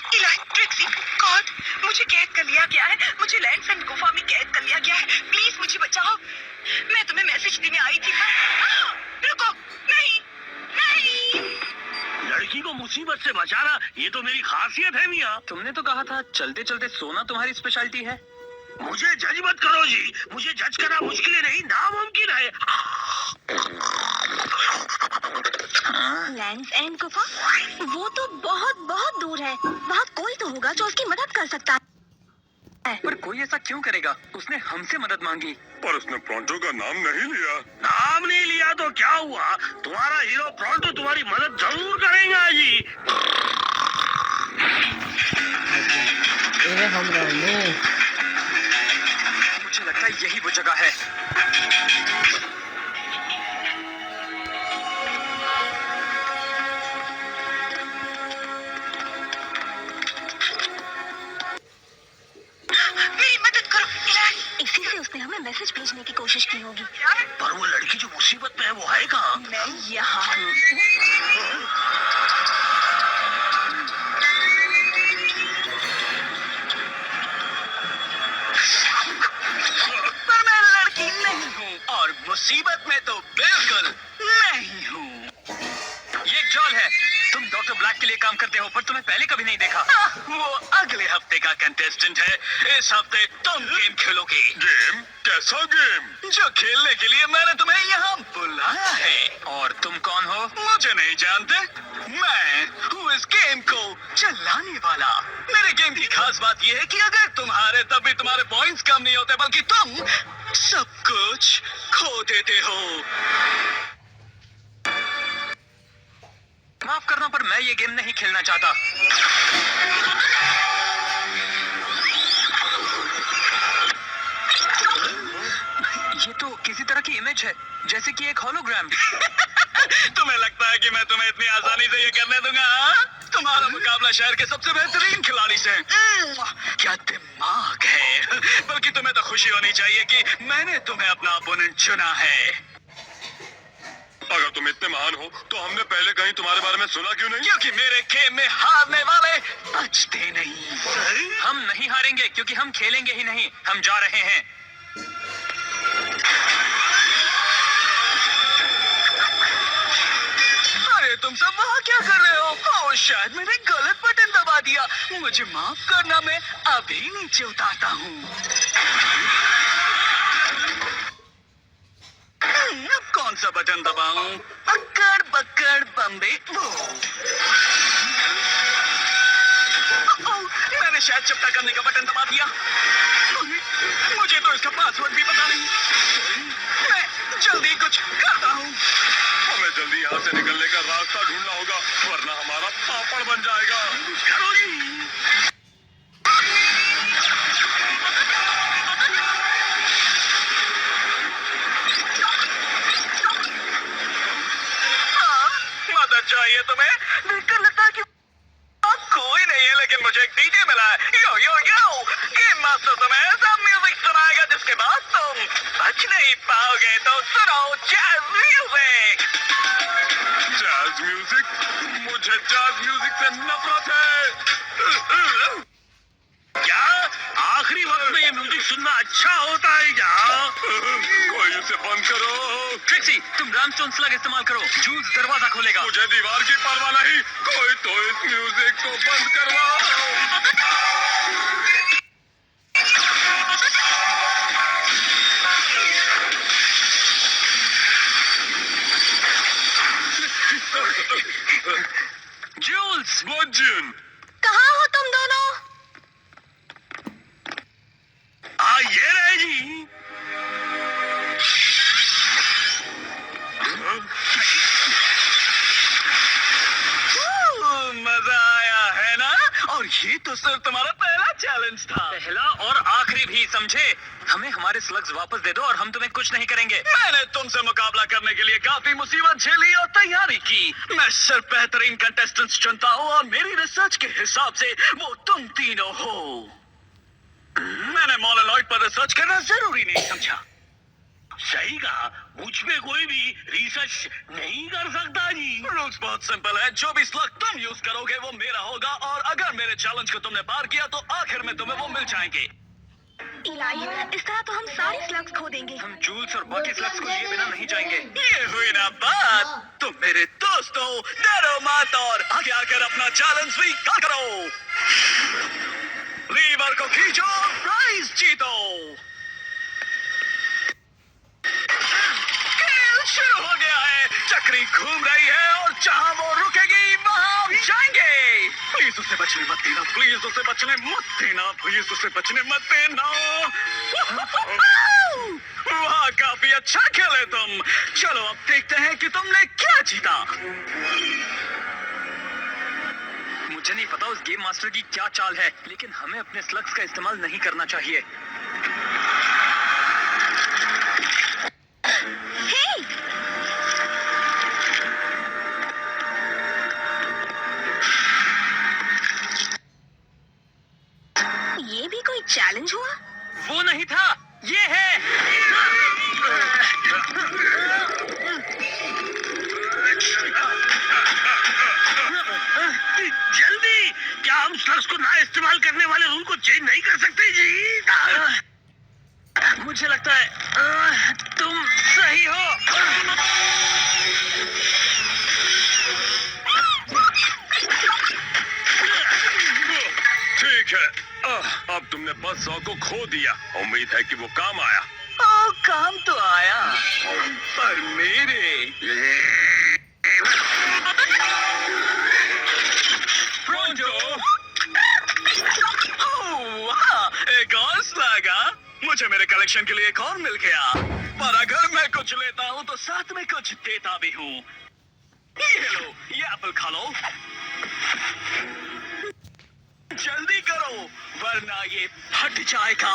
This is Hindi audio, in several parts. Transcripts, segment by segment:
ट्रिक्सी, गॉड, मुझे कैद कर लिया गया है। मुझे लैंडफेन गुफा में कैद कर लिया गया है। प्लीज मुझे बचाओ। मैं तुम्हें मैसेज देने आई थी पर रुको, नहीं नहीं। लड़की को मुसीबत से बचाना ये तो मेरी खासियत है मियाँ। तुमने तो कहा था चलते चलते सोना तुम्हारी स्पेशलिटी है। मुझे जज मत करो जी, मुझे जज करना मुश्किल नहीं नामुमकिन है। लैंडफेन गुफा, वो तो बहुत बहुत दूर है। वहाँ कोई तो होगा जो उसकी मदद कर सकता है। पर कोई ऐसा क्यों करेगा? उसने हमसे मदद मांगी। पर उसने प्रॉन्टो का नाम नहीं लिया। नाम नहीं लिया तो क्या हुआ? तुम्हारा हीरो प्रॉन्टो तुम्हारी मदद जरूर करेगा जी। मुझे लगता है यही वो जगह है। मेरी मदद करो इलाही। इसी से उसने हमें मैसेज भेजने की कोशिश की होगी। पर वो लड़की जो मुसीबत में है वो है कहाँ? मैं यहाँ हूँ। पर मैं लड़की नहीं हूँ और मुसीबत में तो बिल्कुल नहीं हूँ। ये एक जॉल है। तुम डॉक्टर ब्लैक के लिए काम करते हो, पर तुम्हें पहले कभी नहीं देखा। वो अगले हफ्ते का कंटेस्टेंट है। इस हफ्ते तुम गेम खेलोगे। गेम? कैसा गेम? जो खेलने के लिए मैंने तुम्हें यहाँ बुलाया है। और तुम कौन हो? मुझे नहीं जानते? मैं हूँ इस गेम को चलाने वाला। मेरे गेम की खास बात यह है कि अगर तुम हारे तब भी तुम्हारे पॉइंट्स कम नहीं होते, बल्कि तुम सब कुछ खो देते हो। माफ करना, पर मैं ये गेम नहीं खेलना चाहता। ये तो किसी तरह की इमेज है, जैसे कि एक होलोग्राम। तुम्हें लगता है कि मैं तुम्हें इतनी आसानी से ये करने दूंगा? हाँ? तुम्हारा मुकाबला शहर के सबसे बेहतरीन खिलाड़ी से। क्या दिमाग है। बल्कि तुम्हें तो खुशी होनी चाहिए कि मैंने तुम्हें अपना ओपोनेंट चुना है। अगर तुम इतने महान हो तो हमने पहले कहीं तुम्हारे बारे में सुना क्यों नहीं? क्योंकि मेरे गेम में हारने वाले बचते नहीं। हम नहीं हारेंगे क्योंकि हम खेलेंगे ही नहीं। हम जा रहे हैं। अरे तुम सब वहाँ क्या कर रहे हो? ओह, शायद मैंने गलत बटन दबा दिया। मुझे माफ करना, मैं अभी नीचे उतारता हूँ। अब कौन सा बटन दबाऊं? अक्कड़ बक्कड़ बम्बे वो। ओह, मैंने शायद चपटा करने का बटन दबा दिया। मुझे तो इसका पासवर्ड भी पता नहीं। मैं जल्दी कुछ करता हूँ। हमें जल्दी यहाँ से निकलने का रास्ता ढूंढना होगा, वरना हमारा पापड़ बन जाएगा। मदद चाहिए तुम्हें? देखकर लगता है कि कोई नहीं है, लेकिन मुझे एक डीजे मिला है। यो यो यो, गेम मास्टर तुम्हें ऐसा म्यूजिक सुनाएगा जिसके बाद तुम बच नहीं पाओगे। तो सुनो जैज म्यूजिक। Jazz music? मुझे जैज म्यूजिक से नफरत है। क्या आखिरी वक्त में ये म्यूजिक सुनना अच्छा होता है क्या? कोई उसे बंद करो। ट्रिक्सी, तुम रामस्टोन स्लग इस्तेमाल करो। जूल्स दरवाजा खोलेगा। मुझे दीवार की परवाह नहीं। कोई तो इस म्यूजिक को बंद करवाओ। जूल्स! बच्चन! कहाँ हो तुम दोनों? ये रहे जी। मजा आया है ना? और ये तो सिर्फ तुम्हारा पहला चैलेंज था। पहला और आखिरी भी, समझे? हमें हमारे स्लग्स वापस दे दो और हम तुम्हें कुछ नहीं करेंगे। मैंने तुमसे मुकाबला करने के लिए काफी मुसीबत झेली और तैयारी की। मैं सिर्फ बेहतरीन कंटेस्टेंट्स चुनता हूँ और मेरी रिसर्च के हिसाब से वो तुम तीनों हो। मैंने मोनोलॉइड पर रिसर्च करना जरूरी नहीं समझा। सही कहा, मुझ पे कोई भी रिसर्च नहीं कर सकता जी। रूल्स बहुत सिंपल है, जो भी स्लग तुम यूज करोगे वो मेरा होगा, और अगर मेरे चैलेंज को तुमने पार किया तो आखिर में तुम्हें वो मिल जाएंगे। इलाई, इस तरह तो हम सारे स्लग्स खो देंगे। हम जूल्स और बाकी स्लग्स को लिए बिना नहीं जाएंगे। ये हुई ना बात। तुम मेरे दोस्तों, डरो मत और आगे आकर अपना चैलेंज स्वीकार करो। लीवर को खींचो, प्राइज जीतो। खेल शुरू हो गया है, चक्री घूम रही है और जहां वो रुकेगी वहां हम जाएंगे। प्लीज उसे बचने मत देना, प्लीज उसे बचने मत देना, प्लीज उसे बचने मत देना। वाह, काफी अच्छा खेले तुम। चलो अब देखते हैं कि तुमने क्या जीता। मुझे नहीं पता उस गेम मास्टर की क्या चाल है, लेकिन हमें अपने स्लग्स का इस्तेमाल नहीं करना चाहिए। ये भी कोई चैलेंज हुआ? वो नहीं था, ये है। जल्दी, क्या हम स्लग्स को ना इस्तेमाल करने वाले रूल को चेंज नहीं कर सकते जी? मुझे लगता है तुम सही हो। ठीक है, अब तुमने बस 100 को खो दिया। उम्मीद है कि वो काम आया। ओ, काम तो आया, पर मेरे एक और लगा। मुझे मेरे कलेक्शन के लिए एक और मिल गया, पर अगर मैं कुछ लेता हूँ तो साथ में कुछ देता भी हूँ। ये लो, ये एप्पल खा लो। जल्दी करो वरना ये फट जाएगा।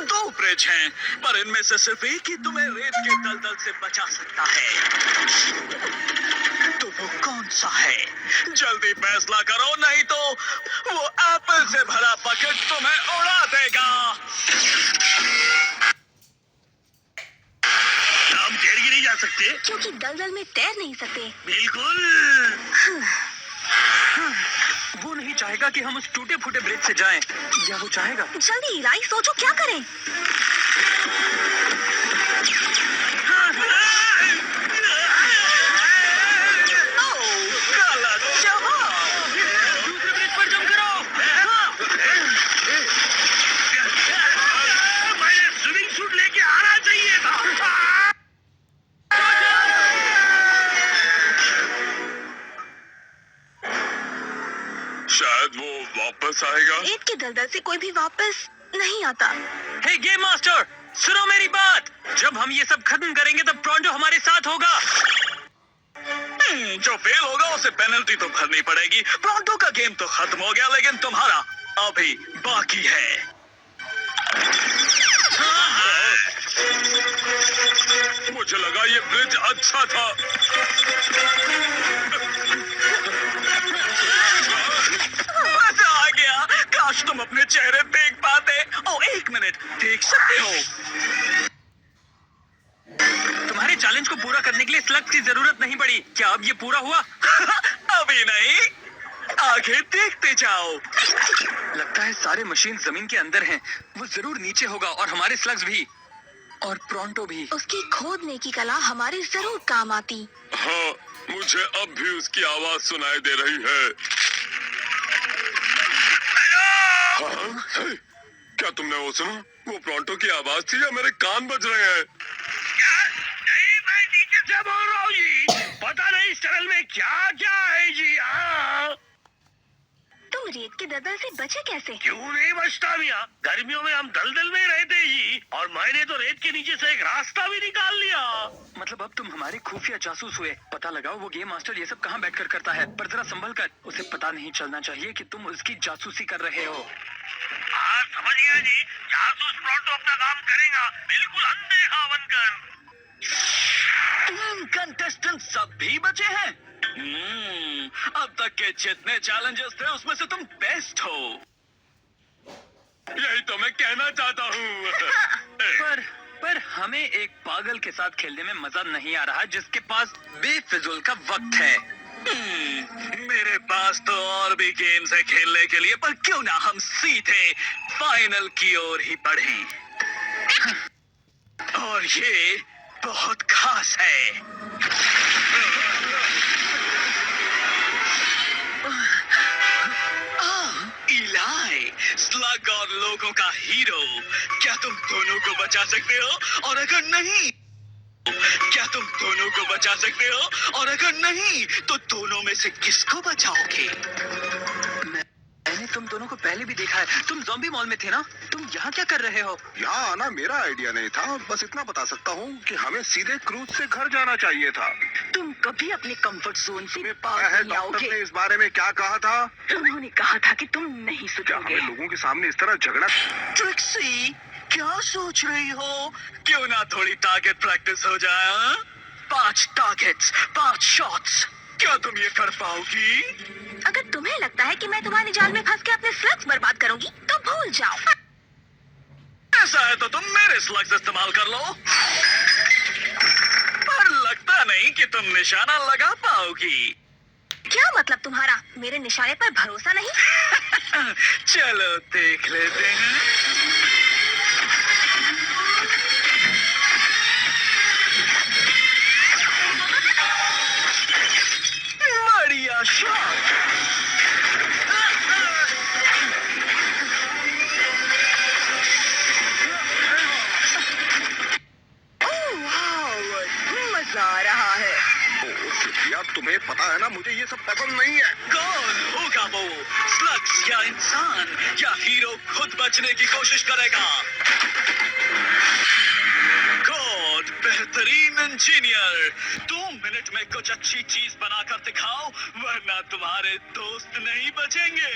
दो ब्रिज हैं, पर इनमें से सिर्फ एक ही तुम्हें रेत के दलदल से बचा सकता है। तो वो कौन सा है? जल्दी फैसला करो, नहीं तो वो एप्पल से भरा बकेट तुम्हें उड़ा देगा। हम तैर ही नहीं जा सकते। क्योंकि दलदल में तैर नहीं सकते। बिल्कुल। वो नहीं चाहेगा कि हम उस टूटे फूटे ब्रिज से जाएं, या वो चाहेगा? जल्दी इलाई, सोचो क्या करें। गलत जवाब। दूसरे ब्रिज पर जंप करो। मैंने स्विमिंग सूट लेके आना चाहिए था। शायद वो वापस आएगा। रेत के दलदल से कोई भी वापस नहीं आता। हे गेम मास्टर, सुनो मेरी बात। जब हम ये सब खत्म करेंगे तब प्रॉन्टो हमारे साथ होगा। जो फेल होगा उसे पेनल्टी तो भरनी पड़ेगी। प्रॉन्टो का गेम तो खत्म हो गया, लेकिन तुम्हारा अभी बाकी है। मुझे लगा ये ब्रिज अच्छा था। मजा आ गया। काश तुम अपने चेहरे देख पाते। ओ, एक मिनट, देख सकते हो? तुम्हारे चैलेंज को पूरा करने के लिए स्लग्स की जरूरत नहीं पड़ी। क्या अब ये पूरा हुआ? अभी नहीं, आगे देखते जाओ। लगता है सारे मशीन जमीन के अंदर हैं। वो जरूर नीचे होगा, और हमारे स्लग्स भी, और प्रॉन्टो भी। उसकी खोदने की कला हमारे जरूर काम आती। हाँ, मुझे अब भी उसकी आवाज सुनाई दे रही है। हाँ? क्या तुमने वो सुना? वो प्रॉन्टो की आवाज थी या मेरे कान बज रहे हैं? नहीं, मैं नीचे से बोल रहा हूँ जी। पता नहीं इस टनल में क्या क्या है जी। हाँ, तुम रेत के दलदल से बचे कैसे? क्यों नहीं बचता मियाँ? गर्मियों में हम दलदल में रहते जी, और मैंने तो रेत के नीचे से एक रास्ता भी निकाल लिया। मतलब अब तुम हमारे खुफिया जासूस हुए। पता लगाओ वो गेम मास्टर ये सब कहाँ बैठकर करता है, पर जरा संभल कर। उसे पता नहीं चलना चाहिए कि तुम उसकी जासूसी कर रहे हो। हाँ, समझ गया जी। जासूस प्रॉन्टो अपना काम करेगा, बिल्कुल अनदेखा बनकर। 3 कंटेस्टेंट सब भी बचे हैं। अब तक के जितने चैलेंजेस थे उसमें से तुम बेस्ट हो। यही तो मैं कहना चाहता हूँ। पर हमें एक पागल के साथ खेलने में मजा नहीं आ रहा जिसके पास बेफिजूल का वक्त है। मेरे पास तो और भी गेम्स है खेलने के लिए, पर क्यों ना हम सीधे फाइनल की ओर ही बढ़ें। और ये बहुत खास है। इलाई, स्लग और लोगों का हीरो, क्या तुम दोनों को बचा सकते हो? और अगर नहीं, क्या तुम दोनों को बचा सकते हो? और अगर नहीं, तो दोनों में से किसको बचाओगे? मैंने तुम दोनों को पहले भी देखा है। तुम ज़ॉम्बी मॉल में थे ना? तुम यहाँ क्या कर रहे हो? यहाँ आना मेरा आइडिया नहीं था। बस इतना बता सकता हूँ कि हमें सीधे क्रूज से घर जाना चाहिए था। तुम कभी अपने कंफर्ट जोन से पता बाहर है नहीं डॉक्टर आओगे। ने इस बारे में क्या कहा था? उन्होंने कहा था कि तुम नहीं क्या सुधरोगे। हमें लोगों के सामने इस तरह झगड़ा? ट्रिक्सी, क्या सोच रही हो? क्यों ना थोड़ी टारगेट प्रैक्टिस हो जाए? हाँ? 5 टारगेट्स, 5 शॉट्स, क्या तुम ये कर पाओगी? अगर तुम्हें लगता है कि मैं तुम्हारे जाल में फंस के अपने स्लग्स बर्बाद करूंगी, तो भूल जाओ। ऐसा है तो तुम मेरे स्लग्स इस्तेमाल कर लो। पर लगता नहीं कि तुम निशाना लगा पाओगी। क्या मतलब तुम्हारा? मेरे निशाने पर भरोसा नहीं? चलो देख लेते हैं। बढ़िया शॉट। मजा आ रहा है। या तुम्हें पता है ना, मुझे ये सब पसंद नहीं है। कौन होगा वो? स्लग्स या इंसान, या हीरो खुद बचने की कोशिश करेगा? गॉड, बेहतरीन इंजीनियर, 2 मिनट में कुछ अच्छी चीज बनाकर दिखाओ, वरना तुम्हारे दोस्त नहीं बचेंगे।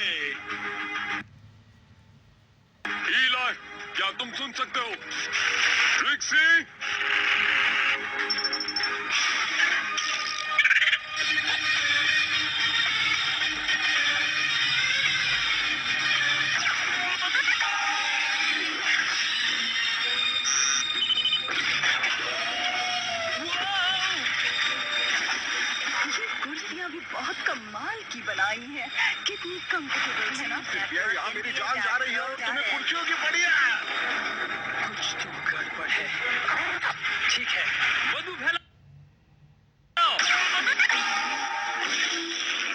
इलाई, क्या तुम सुन सकते हो? ट्रिक्सी, कुर्सियाँ भी बहुत कमाल की बनाई हैं। कितनी कंफर्टेबल है ना? ये यहाँ मेरी जान जा रही है और तुम्हें कुर्सियों की पड़ी है। कुछ तो गड़बड़ है। ठीक है, मधु फैलाओ।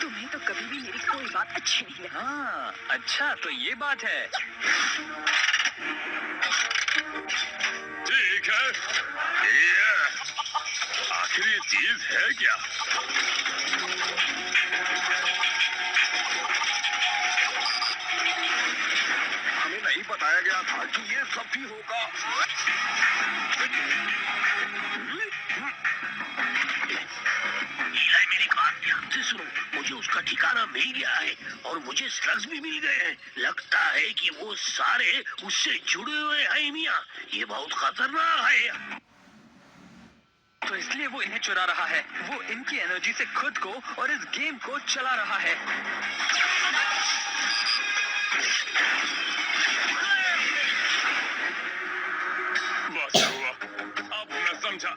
तुम्हें तो कभी भी मेरी कोई बात अच्छी नहीं लगी। हाँ, अच्छा तो ये बात है। ठीक है। ये आखिर ये चीज है क्या? हमें नहीं बताया गया था कि ये सब भी होगा। मेरी बात ध्यान से सुनो। मुझे उसका ठिकाना मिल गया है और मुझे स्लग्स भी मिल गए हैं। लगता है कि वो सारे उससे जुड़े हुए हैं मियाँ। ये बहुत खतरनाक है। तो इसलिए वो इन्हें चुरा रहा है। वो इनकी एनर्जी से खुद को और इस गेम को चला रहा है। बचा हुआ, अब मैं समझा।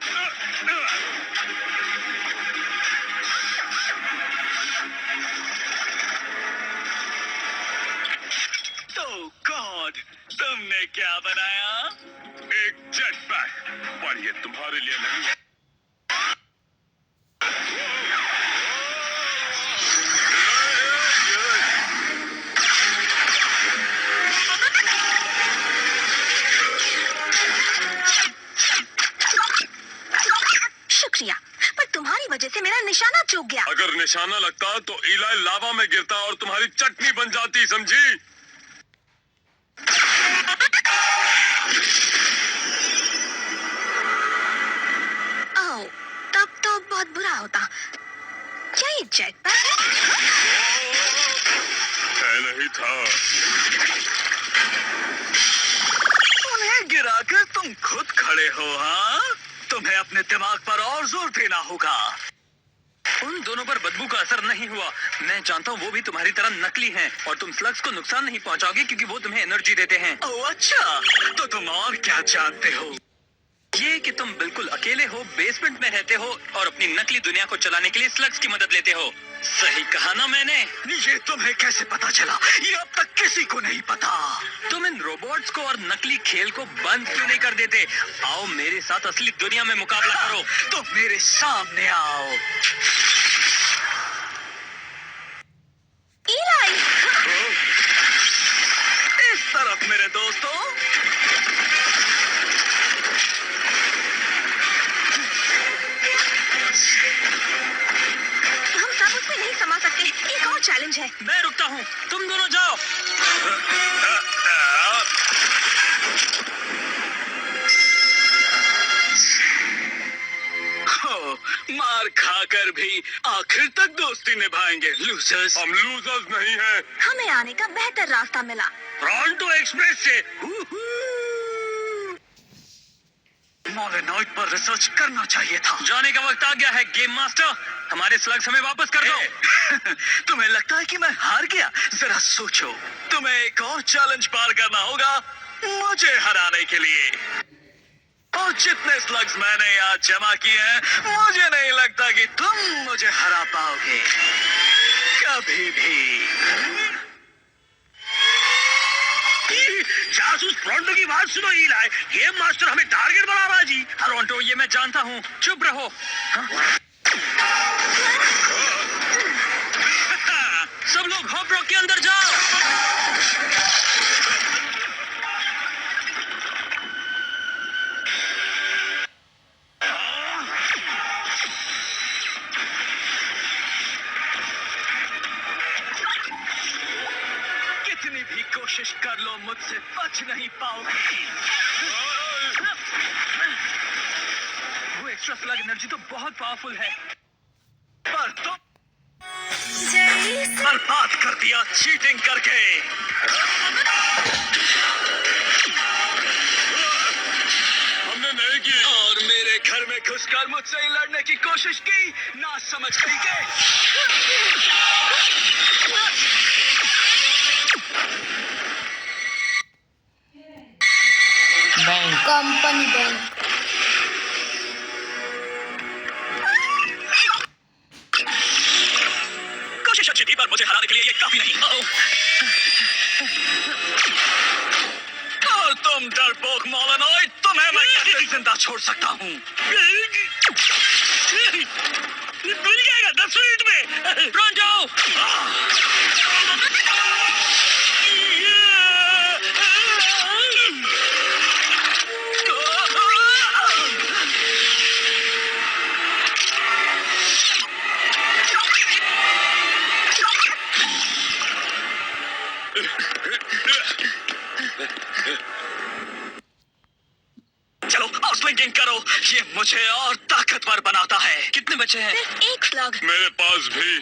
तो गॉड, तुमने क्या बनाया? एक जेट पैक, पर ये तुम्हारे लिए नहीं है। शुक्रिया, पर तुम्हारी वजह से मेरा निशाना चूक गया। अगर निशाना लगता तो इलाई लावा में गिरता और तुम्हारी चटनी बन जाती, समझी? ओह, तब तो बहुत बुरा होता। क्या ये जेट पैक है नहीं था। उन्हें गिराकर तुम खुद खड़े हो? हाँ, तुम्हें अपने दिमाग पर और जोर देना होगा। उन दोनों पर बदबू का असर नहीं हुआ। मैं जानता हूँ वो भी तुम्हारी तरह नकली हैं और तुम स्लग्स को नुकसान नहीं पहुँचाओगे क्योंकि वो तुम्हें एनर्जी देते हैं। ओह अच्छा, तो तुम और क्या जानते हो? ये कि तुम बिल्कुल अकेले हो, बेसमेंट में रहते हो और अपनी नकली दुनिया को चलाने के लिए स्लग्स की मदद लेते हो। सही कहा ना मैंने? ये तुम्हें कैसे पता चला? ये अब तक किसी को नहीं पता। तुम इन रोबोट्स को और नकली खेल को बंद क्यों नहीं कर देते? आओ मेरे साथ असली दुनिया में मुकाबला करो। तो मेरे सामने आओ। इलाई, इस तरफ मेरे दोस्तों। हम सब उसमें नहीं समा सकते। एक और चैलेंज है। मैं रुकता हूँ, तुम दोनों जाओ। मार खाकर भी आखिर तक दोस्ती निभाएंगे लूजर्स। हम लूजर्स नहीं हैं। हमें आने का बेहतर रास्ता मिला। टोरंटो एक्सप्रेस से मॉलेनॉइड पर रिसर्च करना चाहिए था। जाने का वक्त आ गया है गेम मास्टर। हमारे स्लग्स हमें वापस कर दो। तुम्हें लगता है कि मैं हार गया? जरा सोचो, तुम्हें एक और चैलेंज पार करना होगा मुझे हराने के लिए। और जितने स्लग्स मैंने यहाँ जमा किए हैं, मुझे नहीं लगता कि तुम मुझे हरा पाओगे कभी भी। जासूस टोरंटो की बात सुनो इलाई, गेम मास्टर हमें टारगेट बना रहा है जी। टोरंटो, ये मैं जानता हूँ, चुप रहो। सब लोग हॉप रॉक के अंदर जाओ। कितनी भी कोशिश कर लो, मुझसे बच नहीं पाओगे। वो एक्स्ट्रा स्लग एनर्जी तो बहुत पावरफुल है। पर तुम बर्बाद कर दिया चीटिंग करके। हमने नहीं की। और मेरे घर में घुसकर मुझसे ही लड़ने की कोशिश की, ना समझ गई के। Company bank. कोशिश अच्छी थी पर मुझे हराने के लिए ये काफी नहीं। और तुम डरपोक मॉलेनॉइड, तुम्हें मैं कैसे जिंदा छोड़ सकता हूँ? मिल जाएगा 10 मिनट में। टोरंटो! चलो आउटस्लिंकिंग करो, ये मुझे और ताकतवर बनाता है। कितने बचे हैं? सिर्फ एक स्लग। मेरे पास भी।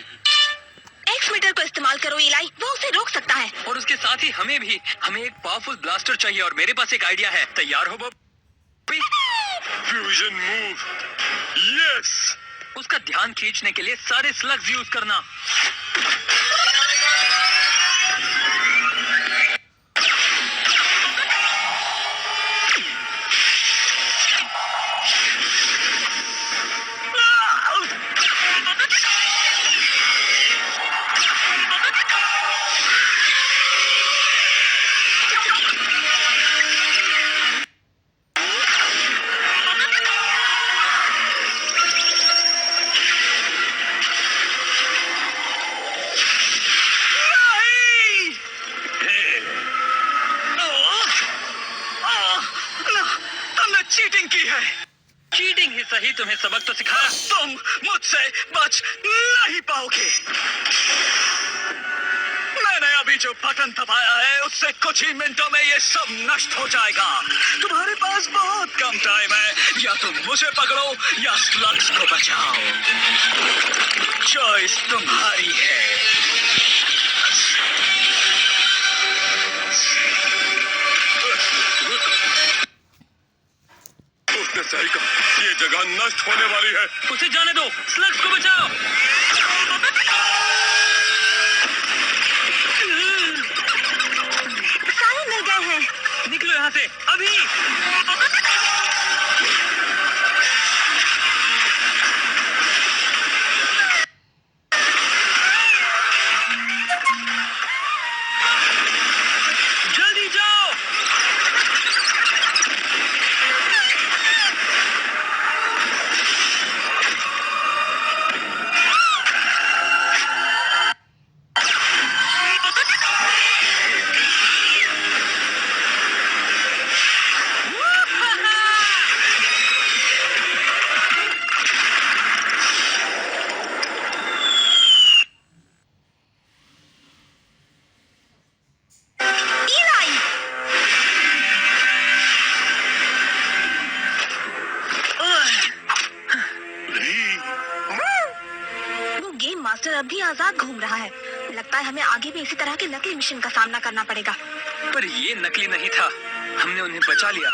एक्स मीटर को इस्तेमाल करो इलाई, वो उसे रोक सकता है। और उसके साथ ही हमें भी। हमें एक पावरफुल ब्लास्टर चाहिए और मेरे पास एक आइडिया है। तैयार हो बॉबी? Fusion move. यस। उसका ध्यान खींचने के लिए सारे स्लग्स यूज करना। चीटिंग की है। चीटिंग ही सही, तुम्हें सबक तो सिखाया। तुम मुझसे बच नहीं पाओगे। मैंने अभी जो बटन दबाया है उससे कुछ ही मिनटों में ये सब नष्ट हो जाएगा। तुम्हारे पास बहुत कम टाइम है, या तुम मुझे पकड़ो या स्लग्स को बचाओ। चॉइस तुम्हारी है। उसने सही कहा। ये जगह नष्ट होने वाली है। उसे जाने दो, स्लग्स को बचाओ। सारे मिल गए हैं। निकलो यहाँ से अभी। जल्दी जाओ। इलाई, वो गेम मास्टर अब भी आजाद घूम रहा है। लगता है हमें आगे भी इसी तरह के नकली मिशन का सामना करना पड़ेगा। पर ये नकली नहीं था, हमने उन्हें बचा लिया।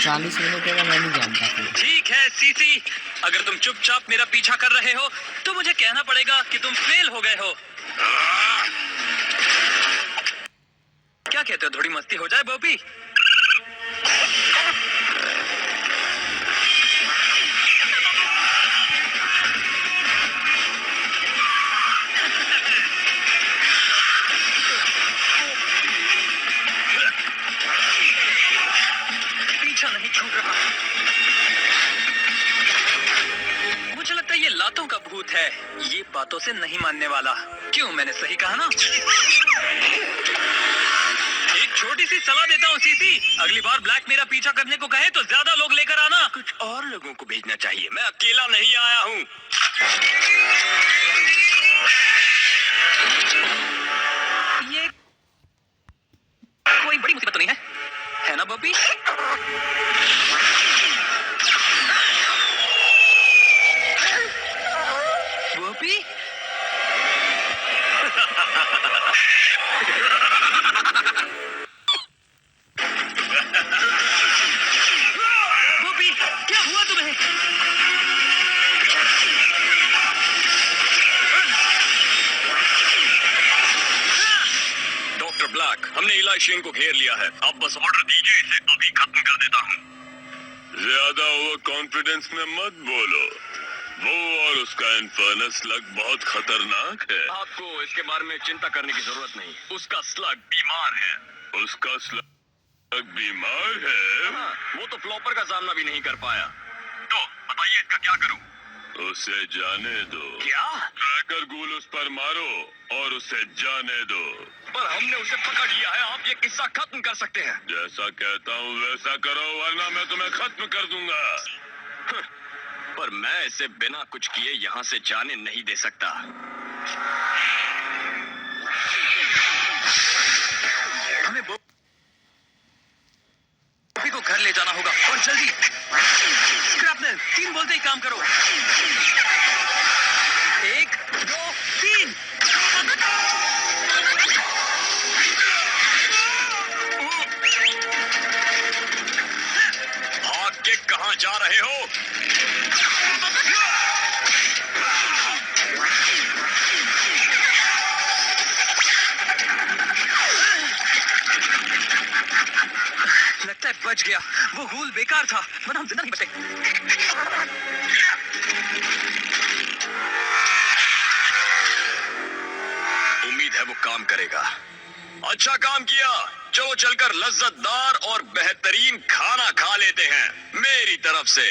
चालीस मिनट का मैं नहीं जानता था। ठीक है सीसी, अगर तुम चुपचाप मेरा पीछा कर रहे हो तो मुझे कहना पड़ेगा कि तुम फेल हो गए हो। क्या कहते हो, थोड़ी मस्ती हो जाए बॉबी? पीछा नहीं छूट रहा। मुझे लगता है ये लातों का भूत है, ये बातों से नहीं मानने वाला। क्यों, मैंने सही कहा ना? एक छोटी सी सलाह देता हूँ सीसी, अगली बार ब्लैक मेरा पीछा करने को कहे तो ज्यादा लोग लेकर आना। कुछ और लोगों को भेजना चाहिए, मैं अकेला नहीं आया हूँ। ये कोई बड़ी मुसीबत तो नहीं है ना बॉबी? बॉबी? बॉबी, क्या हुआ तुम्हें? डॉक्टर ब्लैक, हमने इलाई शेन को घेर लिया है। आप बस ऑर्डर दीजिए, इसे अभी खत्म कर देता हूँ। ज्यादा ओवर कॉन्फिडेंस में मत बोलो। वो और उसका इन्फर्नस स्लग बहुत खतरनाक है। आपको इसके बारे में चिंता करने की जरूरत नहीं, उसका स्लग बीमार है। उसका स्लग बीमार है? हाँ, वो तो फ्लॉपर का सामना भी नहीं कर पाया। तो बताइए इसका क्या करूं? उसे जाने दो। क्या? ट्रैकर गूल उस पर मारो और उसे जाने दो। पर हमने उसे पकड़ लिया है, आप ये किस्सा खत्म कर सकते हैं। जैसा कहता हूँ वैसा करो, वरना मैं तुम्हें खत्म कर दूंगा। पर मैं इसे बिना कुछ किए यहाँ से जाने नहीं दे सकता। हमें बॉबी को घर ले जाना होगा और जल्दी। स्क्रैपनेल, 3 बोलते ही काम करो। 1, 2, 3। भाग के कहाँ जा रहे हो? लगता है बच गया। वो गूल बेकार था, वरना हम जिंदा नहीं बचे। उम्मीद है वो काम करेगा। अच्छा काम किया। चलो चलकर लज्जतदार और बेहतरीन खाना खा लेते हैं मेरी तरफ से।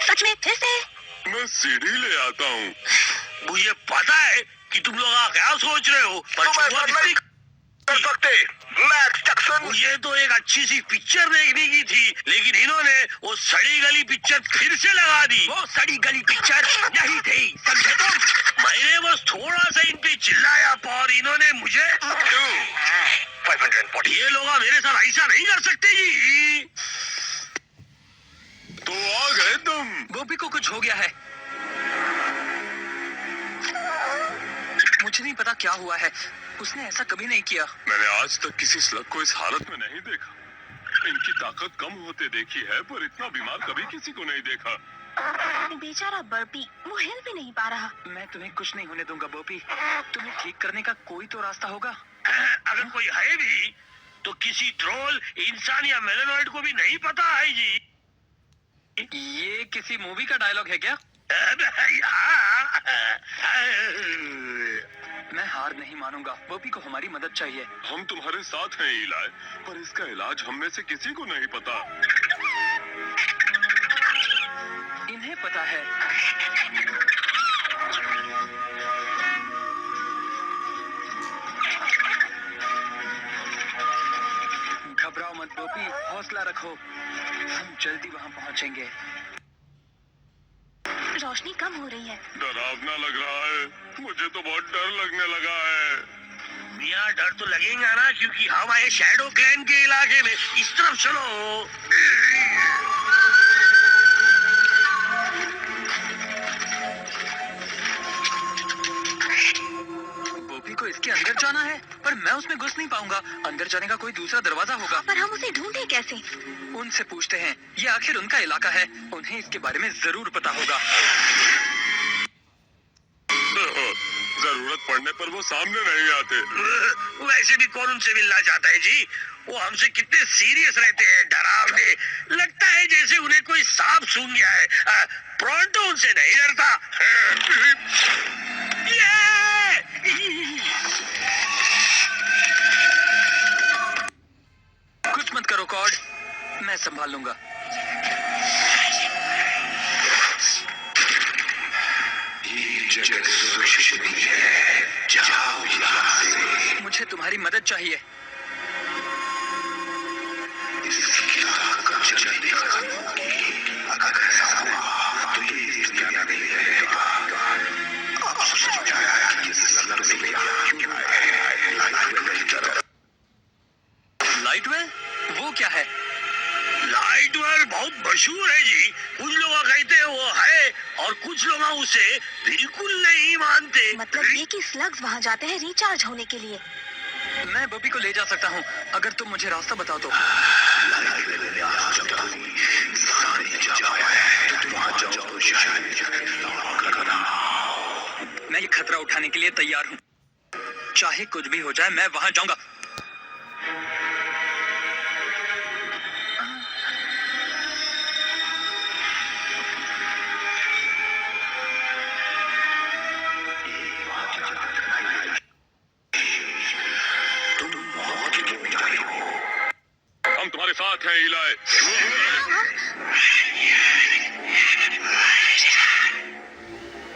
सच में फिर से? मैं सीढ़ी ले आता हूँ। मुझे पता है कि तुम लोग क्या सोच रहे हो, पर शुरुआत इतनी कर सकते मैक्स जैक्सन। मुझे तो एक अच्छी सी पिक्चर देखने की थी, लेकिन इन्होंने वो सड़ी गली पिक्चर फिर से लगा दी। वो सड़ी गली पिक्चर यही थी, समझे तुम? मैंने बस थोड़ा सा इन पे चिल्लाया और इन्होंने मुझे 540। ये लोग मेरे साथ ऐसा नहीं कर सकते जी। तो आ गए तुम। बोपी को कुछ हो गया है। मुझे नहीं पता क्या हुआ है, उसने ऐसा कभी नहीं किया। मैंने आज तक किसी स्लग को इस हालत में नहीं देखा। इनकी ताकत कम होते देखी है, पर इतना बीमार कभी किसी को नहीं देखा। बेचारा बर्पी, वो हिल भी नहीं पा रहा। मैं तुम्हें कुछ नहीं होने दूंगा बोपी। तुम्हें ठीक करने का कोई तो रास्ता होगा। अगर कोई है भी तो किसी ट्रोल, इंसान या मेलेनॉइड को भी नहीं पता है जी। ये किसी मूवी का डायलॉग है क्या? मैं हार नहीं मानूंगा। बोपी को हमारी मदद चाहिए। हम तुम्हारे साथ हैं इलाय, पर इसका इलाज हम में से किसी को नहीं पता। इन्हें पता है। घबराओ मत बोपी, हौसला रखो। हम जल्दी वहां पहुंचेंगे। रोशनी कम हो रही है। डरावना लग रहा है। मुझे तो बहुत डर लगने लगा है। मियाँ डर तो लगेगा ना, क्योंकि हम आए शैडो क्लैन के इलाके में। इस तरफ चलो। बोपी को इसके अंदर जाना है, पर मैं उसमें घुस नहीं पाऊंगा। अंदर जाने का कोई दूसरा दरवाजा होगा। पर हम उसे ढूंढे कैसे? उनसे पूछते हैं, ये आखिर उनका इलाका है, उन्हें इसके बारे में जरूर पता होगा। जरूरत पड़ने पर वो सामने नहीं आते। वैसे भी कौन उनसे मिलना चाहता है जी? वो हमसे कितने सीरियस रहते हैं, डरावने। लगता है जैसे उन्हें कोई सांप सूंघ गया है। प्रोंटो उनसे नहीं डरता। कुछ मत करो कॉड, मैं संभाल लूंगा। मुझे तुम्हारी मदद चाहिए। Light well? वो क्या है? लाइट वेल बहुत मशहूर है जी। कुछ लोग कहते हैं वो है, और कुछ लोग उसे बिल्कुल नहीं मानते। मतलब ये कि स्लग्स वहाँ जाते हैं रिचार्ज होने के लिए। मैं बॉबी को ले जा सकता हूँ, अगर तुम मुझे रास्ता बताओ तो। मैं ये खतरा उठाने के लिए तैयार हूँ। चाहे कुछ भी हो जाए, मैं वहां जाऊंगा। हम तुम्हारे साथ हैं इलाय।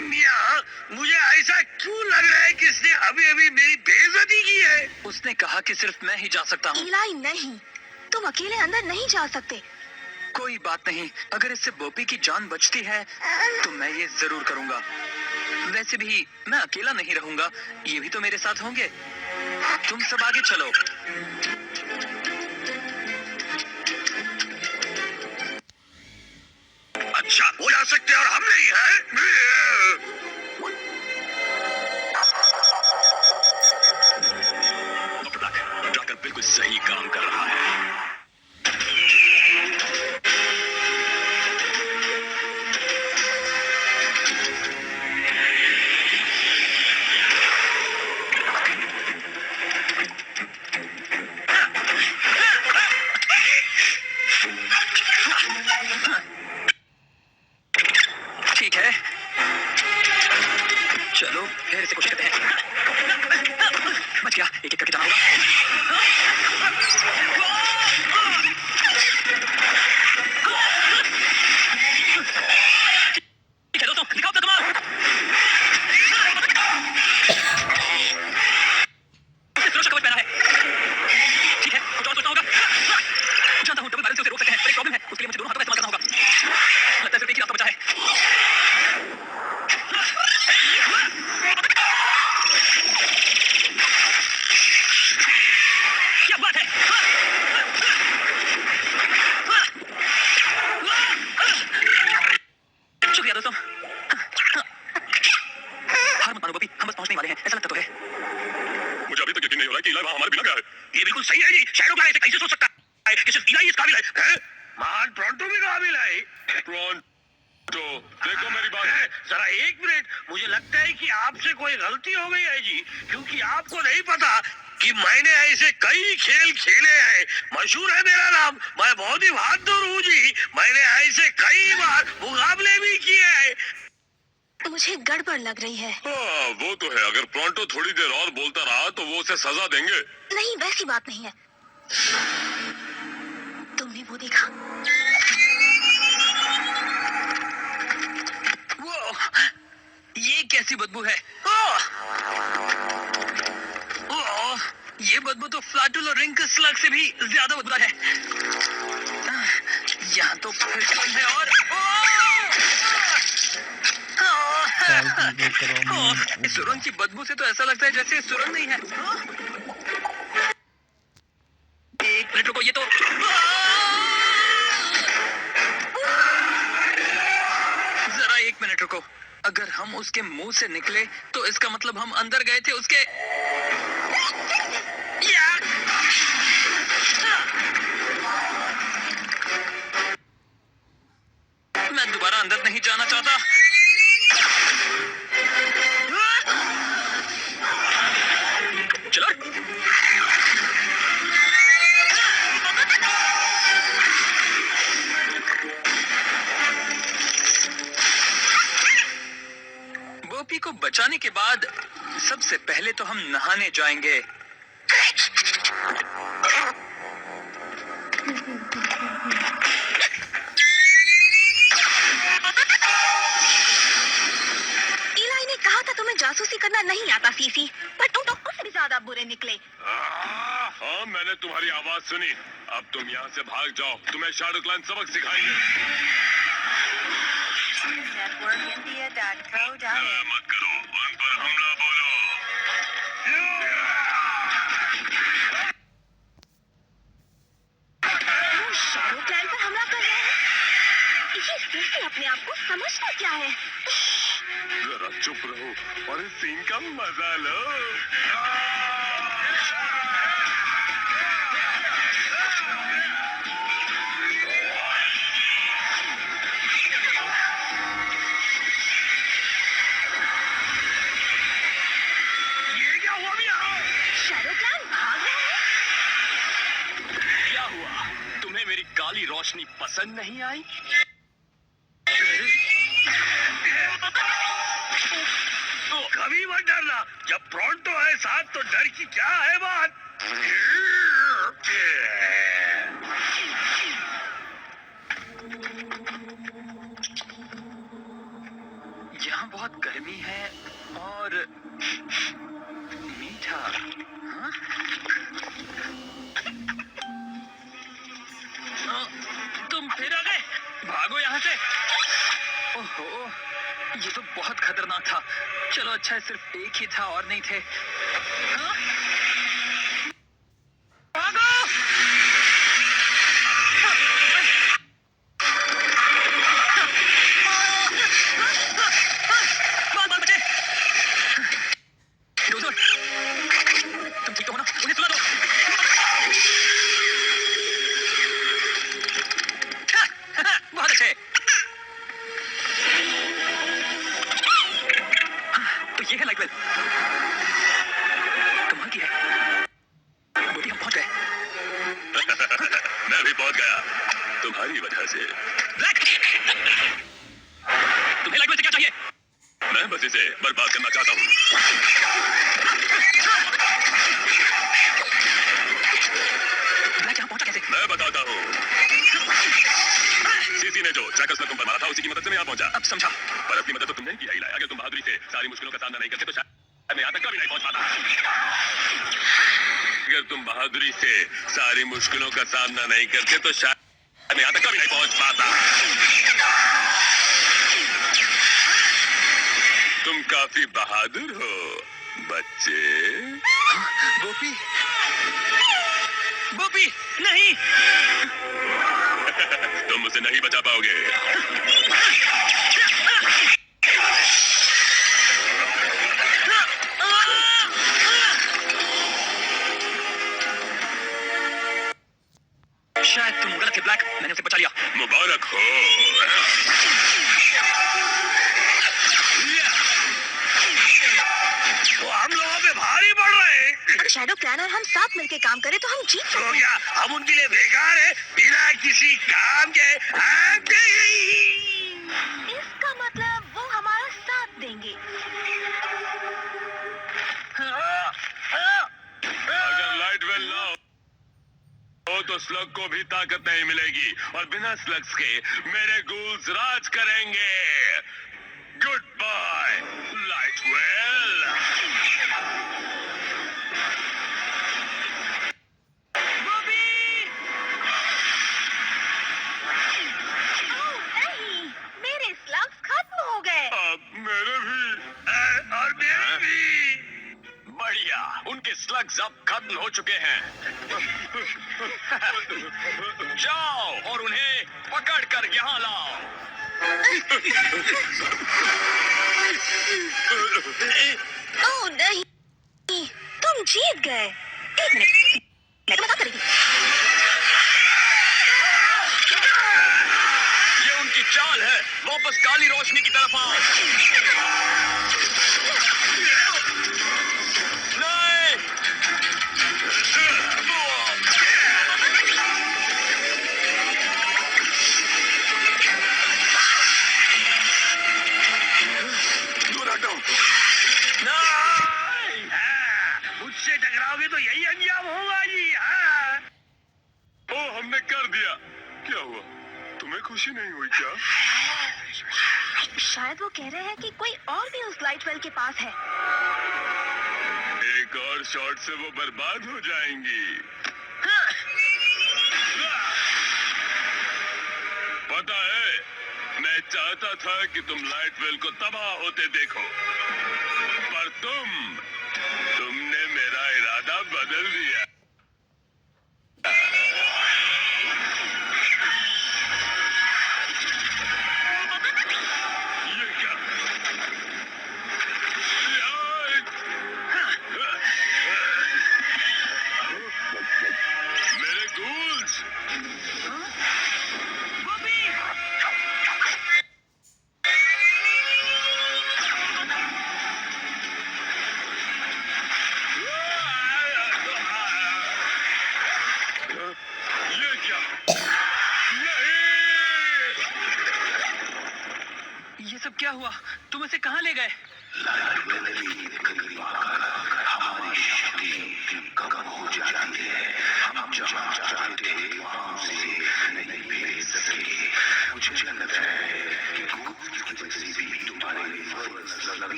मियाँ, मुझे ऐसा क्यों लग रहा है कि इसने अभी अभी मेरी बेइज्जती की है? उसने कहा कि सिर्फ मैं ही जा सकता हूँ। इलाई नहीं, तुम अकेले अंदर नहीं जा सकते। कोई बात नहीं, अगर इससे बोपी की जान बचती है तो मैं ये जरूर करूंगा। वैसे भी मैं अकेला नहीं रहूंगा, ये भी तो मेरे साथ होंगे। तुम सब आगे चलो। अच्छा, वो जा सकते हैं और हम नहीं है। डॉक्टर बिल्कुल सही काम कर रहा है। ठीक है, चलो फिर से कोशिश करते हैं। बच गया, एक एक करके जाना होगा। ठीक है दोस्तों, दिखाओ अपना कमाल। उसने सुरक्षा कवच पहना है। ठीक है, कुछ और सोचना होगा। जानता हूँ डबल बैलेंस से उसे रोक सकते हैं, पर एक प्रॉब्लम है, उसके लिए मुझे दोनों हाथों का इस्तेमाल करना होगा। लगता है सिर्फ एक ही रास्ता बचा है। क्या लगता तो है। मुझे अभी तक यकीन नहीं हो रहा कि इलाई वहाँ हमारे बिना गया है। ये बिल्कुल सही है जी। शैडो क्लैन ऐसे कैसे सोच सकता है कि सिर्फ इलाई इस काबिल है? महान प्रोंटो भी काबिल है। प्रॉन्टो, देखो मेरी बात। जरा एक मिनट, मुझे लगता है कि आपसे कोई गलती हो गई है जी, क्योंकि आपको नहीं पता कि मैंने ऐसे कई खेल खेले हैं। मशहूर है मेरा नाम, मैं बहुत ही बहादुर हूँ जी। मैंने ऐसे कई बार मुकाबले भी किए हैं। मुझे गड़बड़ लग रही है। हाँ, वो तो है। अगर प्रॉन्टो थोड़ी देर और बोलता रहा तो वो उसे सजा देंगे। नहीं, वैसी बात नहीं है। तुमने वो देखा? वो ये कैसी बदबू है? ओह, ये बदबू तो फ्लैटुल और रिंक स्लग से भी ज्यादा बदबूदार है। यहाँ तो फिर कौन है और इस सुरंग की बदबू से तो ऐसा लगता है जैसे सुरंग नहीं है। एक मिनट रुको, ये तो जरा एक मिनट रुको। अगर हम उसके मुंह से निकले तो इसका मतलब हम अंदर गए थे उसके। मैं दोबारा अंदर नहीं जाना चाहता। चलो बोपी को बचाने के बाद सबसे पहले तो हम नहाने जाएंगे। इलाई ने कहा था तुम्हें जासूसी करना नहीं आता फीफी, पर तुम तो उससे भी ज्यादा बुरे निकले। हाँ, मैंने तुम्हारी आवाज सुनी। अब तुम यहाँ से भाग जाओ, तुम्हें शैडो क्लैन सबक सिखाएंगे। मत करो, उन पर हमला बोलो। वो शैडो क्लैन पर हमला कर रहे हैं। ये फीफी अपने आप को समझता क्या है? जरा चुप रहो और इस सीन का मजा लो। ये क्या हुआ भैया? शैडो क्लैन भाग रहे हैं। क्या हुआ? तुम्हें मेरी काली रोशनी पसंद नहीं आई? कभी मत डरना, जब प्रोंटो है साथ तो डर की क्या है बात। यहाँ बहुत गर्मी है और मीठा। हाँ? तुम फिर आ गए? भागो यहाँ से। ओहो, ये तो बहुत खतरनाक था। चलो अच्छा है सिर्फ एक ही था और नहीं थे। हाँ? भागो! बाल बाल बचे। डोजर, तुम ठीक तो हो ना? उन्हें सुला दो। बहुत अच्छे। तो ये है लाइटवेल। कमाल की है। बोटी हम पहुंच गए। मैं भी पहुंच गया तुम्हारी वजह से। ब्लैक! तुम्हें लाइटवेल से क्या चाहिए? मैं बस इसे बर्बाद करना चाहता हूँ। ब्लैक यहाँ पहुंचा कैसे? मैं बताता हूँ। सीसी ने जो जैकस ने तुम पर मारा था उसी की मदद से मैं यहाँ पहुंचा। अब समझा। पर अपनी मदद तो तुम नहीं किया इलाई। अगर तुम बहादुरी से सारी मुश्किलों का सामना नहीं करते तो शायद मैं यहाँ तक कभी नहीं पहुंच पाता। अगर तुम बहादुरी से सारी मुश्किलों का सामना नहीं करते तो शायद मैं यहाँ तक कभी नहीं पहुंच पाता। तुम काफी बहादुर हो बच्चे। बोपी! बोपी! नहीं! तुम मुझे नहीं बचा पाओगे। रखो। वो हम लोगों पे भारी पड़ रहे हैं। अगर शैडो क्लैन और हम साथ मिलकर काम करें तो हम जीत तो सकते हैं। क्या हम उनके लिए बेकार है बिना किसी काम के? इसका मतलब वो हमारा साथ देंगे। अगर लाइट वेल ना हो तो स्लग को भी ताकत नहीं मिलेगी और बिना स्लग्स के मेरे गूल्स राज करेंगे। Good by light well. ओह नहीं, मेरे स्लग्स खत्म हो गए। अब मेरे भी। और मेरे भी। बढ़िया, उनके स्लग्स अब खत्म हो चुके हैं। जाओ और उन्हें पकड़ कर यहाँ लाओ। ओह नहीं, तुम जीत गए। एक मिनट, मैं तो मजाक कर रही थी। ये उनकी चाल है, वापस काली रोशनी की तरफ आओ। नहीं! दूर हटो। नहीं! मुझसे टकराओगे तो यही अंजाम होगा जी। हाँ। ओ हमने कर दिया। क्या हुआ? तुम्हें खुशी नहीं हुई क्या? शायद वो कह रहे हैं कि कोई और भी उस लाइट वेल के पास है। एक और शॉट से वो बर्बाद हो जाएंगी। पता है, मैं चाहता था कि तुम लाइट वेल को तबाह होते देखो, पर तुमने मेरा इरादा बदल दिया। ये क्या? मेरे गूल्स! ये क्या? नहीं! ये सब क्या हुआ? तुम इसे कहाँ ले गए?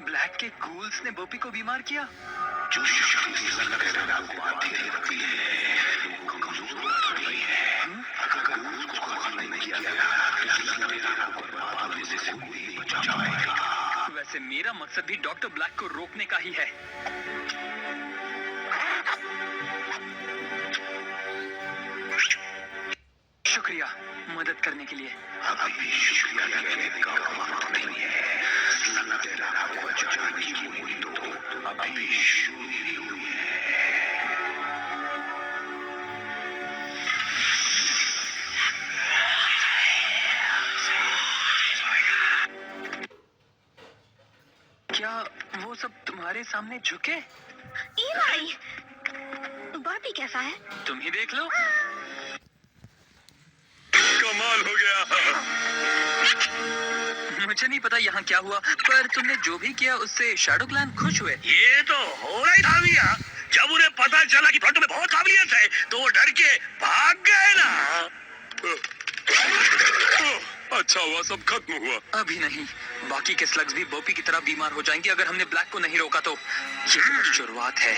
ब्लैक के गूल्स ने बोपी को बीमार किया। वैसे मेरा मकसद भी डॉक्टर ब्लैक को रोकने का ही है। शुक्रिया मदद करने के लिए। क्या वो सब तुम्हारे सामने झुके? इलाई, बॉबी कैसा है? तुम ही देख लो। कमाल हो गया। मुझे नहीं पता यहाँ क्या हुआ, पर तुमने जो भी किया उससे शैडो क्लैन खुश हुए। ये तो हो रहा ही था भैया। जब उन्हें पता चला कि फ्रंटो में बहुत काबिलियत है तो वो डर के भाग गए ना। अच्छा हुआ सब खत्म हुआ। अभी नहीं, बाकी के स्लग्स भी बोपी की तरह बीमार हो जाएंगे अगर हमने ब्लैक को नहीं रोका तो। ये तो बस शुरुआत है।